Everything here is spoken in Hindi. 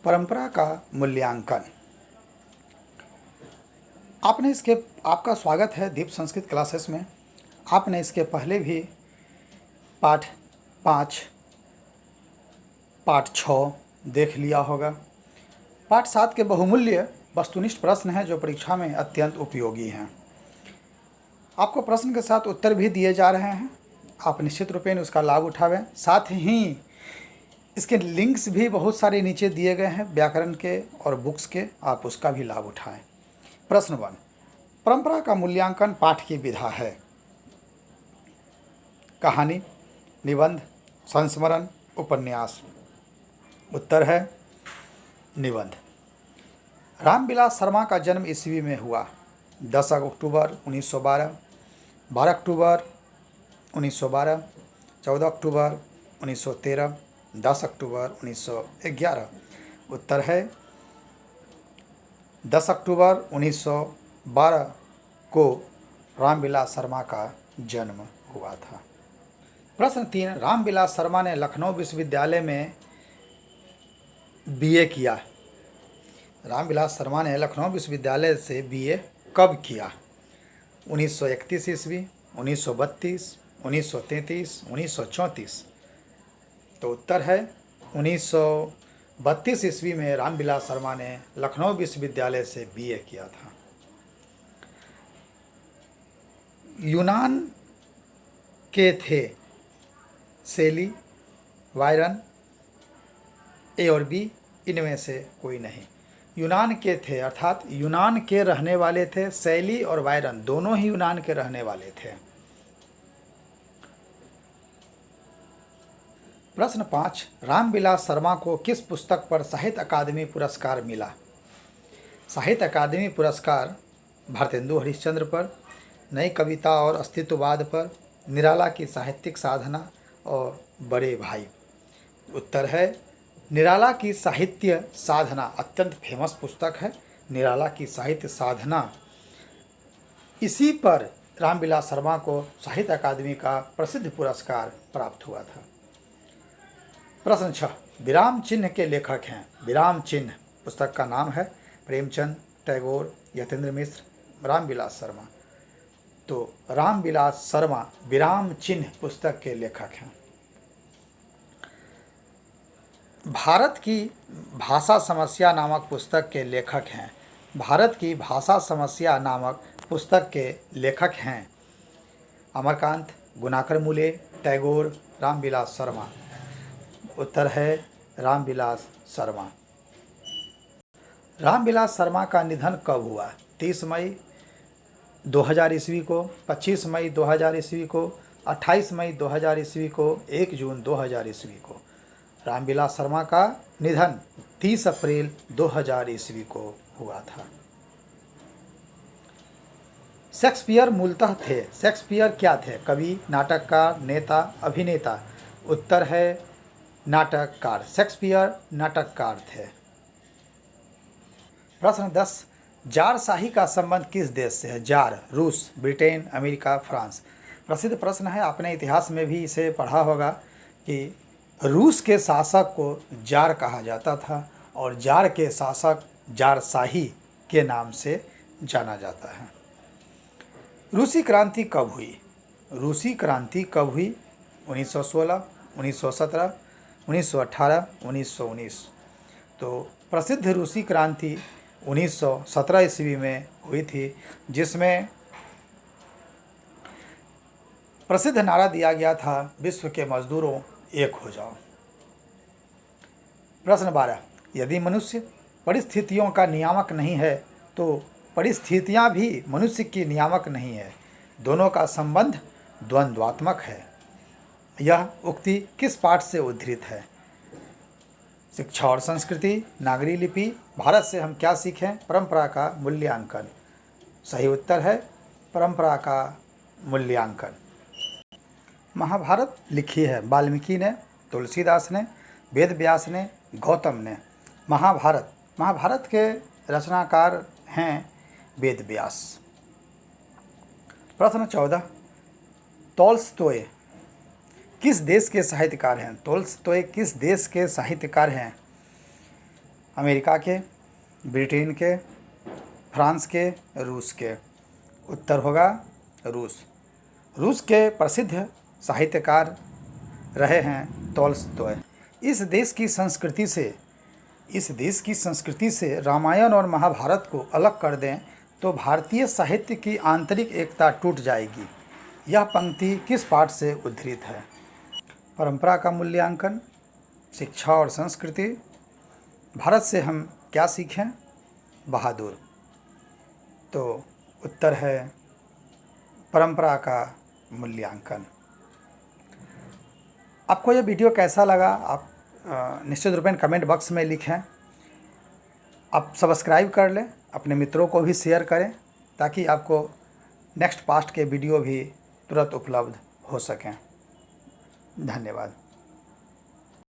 परंपरा का मूल्यांकन। आपका स्वागत है दीप संस्कृत क्लासेस में। आपने इसके पहले भी पाठ 5, पाठ 6 देख लिया होगा। पाठ 7 के बहुमूल्य वस्तुनिष्ठ प्रश्न हैं जो परीक्षा में अत्यंत उपयोगी हैं। आपको प्रश्न के साथ उत्तर भी दिए जा रहे हैं, आप निश्चित रूपेण उसका लाभ उठावें। साथ ही इसके लिंक्स भी बहुत सारे नीचे दिए गए हैं व्याकरण के और बुक्स के, आप उसका भी लाभ उठाएं। प्रश्न 1, परंपरा का मूल्यांकन पाठ की विधा है। कहानी, निबंध, संस्मरण, उपन्यास। उत्तर है निबंध। रामविलास शर्मा का जन्म ईस्वी में हुआ 10 अक्टूबर 1912, 12 अक्टूबर 1912, 14 अक्टूबर 1913, 10 अक्टूबर 1911। उत्तर है 10 अक्टूबर 1912 को रामविलास शर्मा का जन्म हुआ था। प्रश्न 3, रामविलास शर्मा ने लखनऊ विश्वविद्यालय में बीए किया। रामविलास शर्मा ने लखनऊ विश्वविद्यालय से बीए कब किया? 1931 ईस्वी, 1932, 1933, 1934। तो उत्तर है 1932 ईस्वी में रामविलास शर्मा ने लखनऊ विश्वविद्यालय से बीए किया था। यूनान के थे शैली, वायरन, ए और बी, इनमें से कोई नहीं। यूनान के थे अर्थात यूनान के रहने वाले थे। शैली और वायरन दोनों ही यूनान के रहने वाले थे। प्रश्न 5, रामविलास शर्मा को किस पुस्तक पर साहित्य अकादमी पुरस्कार मिला? साहित्य अकादमी पुरस्कार भारतेंदु हरिश्चंद्र पर, नई कविता और अस्तित्ववाद पर, निराला की साहित्यिक साधना और बड़े भाई। उत्तर है निराला की साहित्य साधना। अत्यंत फेमस पुस्तक है निराला की साहित्य साधना। इसी पर रामविलास शर्मा को साहित्य अकादमी का प्रसिद्ध पुरस्कार प्राप्त हुआ था। प्रश्न 6, विराम चिन्ह के लेखक हैं। विराम चिन्ह पुस्तक का नाम है। प्रेमचंद, टैगोर, यतीन्द्र मिश्र, रामविलास शर्मा। तो रामविलास शर्मा विराम चिन्ह पुस्तक के लेखक हैं। भारत की भाषा समस्या नामक पुस्तक के लेखक हैं। भारत की भाषा समस्या नामक पुस्तक के लेखक हैं अमरकांत, गुणाकर मूले, टैगोर, रामविलास शर्मा। उत्तर है रामविलास शर्मा। रामविलास शर्मा का निधन कब हुआ? 30 मई 2000 ईस्वी को, 25 मई 2000 ईस्वी को, 28 मई 2000 ईस्वी को, 1 जून 2000 ईस्वी को। रामविलास शर्मा का निधन 30 अप्रैल 2000 ईस्वी को हुआ था। शेक्सपियर मूलतः थे। शेक्सपियर क्या थे? कवि, नाटककार, नेता, अभिनेता। उत्तर है नाटककार। शेक्सपियर नाटककार थे। प्रश्न 10, जारशाही का संबंध किस देश से है? जार, रूस, ब्रिटेन, अमेरिका, फ्रांस। प्रसिद्ध प्रश्न है, आपने इतिहास में भी इसे पढ़ा होगा कि रूस के शासक को जार कहा जाता था और जार के शासक जारशाही के नाम से जाना जाता है। रूसी क्रांति कब हुई? रूसी क्रांति कब हुई? 1916, 1917, 1918, 1919। तो प्रसिद्ध रूसी क्रांति 1917 ईस्वी में हुई थी, जिसमें प्रसिद्ध नारा दिया गया था, विश्व के मजदूरों एक हो जाओ। प्रश्न 12, यदि मनुष्य परिस्थितियों का नियामक नहीं है तो परिस्थितियां भी मनुष्य की नियामक नहीं है। दोनों का संबंध द्वंद्वात्मक है। यह उक्ति किस पाठ से उद्धृत है? शिक्षा और संस्कृति, नागरी लिपि, भारत से हम क्या सीखें, परंपरा का मूल्यांकन। सही उत्तर है परंपरा का मूल्यांकन। महाभारत लिखी है वाल्मीकि ने, तुलसीदास ने, वेद व्यास ने, गौतम ने। महाभारत के रचनाकार हैं वेद व्यास। प्रश्न 14, तोल्स्टॉय किस देश के साहित्यकार हैं? तोल्स्टॉय किस देश के साहित्यकार हैं? अमेरिका के, ब्रिटेन के, फ्रांस के, रूस के। उत्तर होगा रूस। रूस के प्रसिद्ध साहित्यकार रहे हैं तोल्स्टॉय। इस देश की संस्कृति से रामायण और महाभारत को अलग कर दें तो भारतीय साहित्य की आंतरिक एकता टूट जाएगी। यह पंक्ति किस पाठ से उद्धृत है? परंपरा का मूल्यांकन, शिक्षा और संस्कृति, भारत से हम क्या सीखें, बहादुर। तो उत्तर है परंपरा का मूल्यांकन। आपको यह वीडियो कैसा लगा आप निश्चित रूप में कमेंट बॉक्स में लिखें। आप सब्सक्राइब कर लें, अपने मित्रों को भी शेयर करें ताकि आपको नेक्स्ट पास्ट के वीडियो भी तुरंत उपलब्ध हो सकें। धन्यवाद।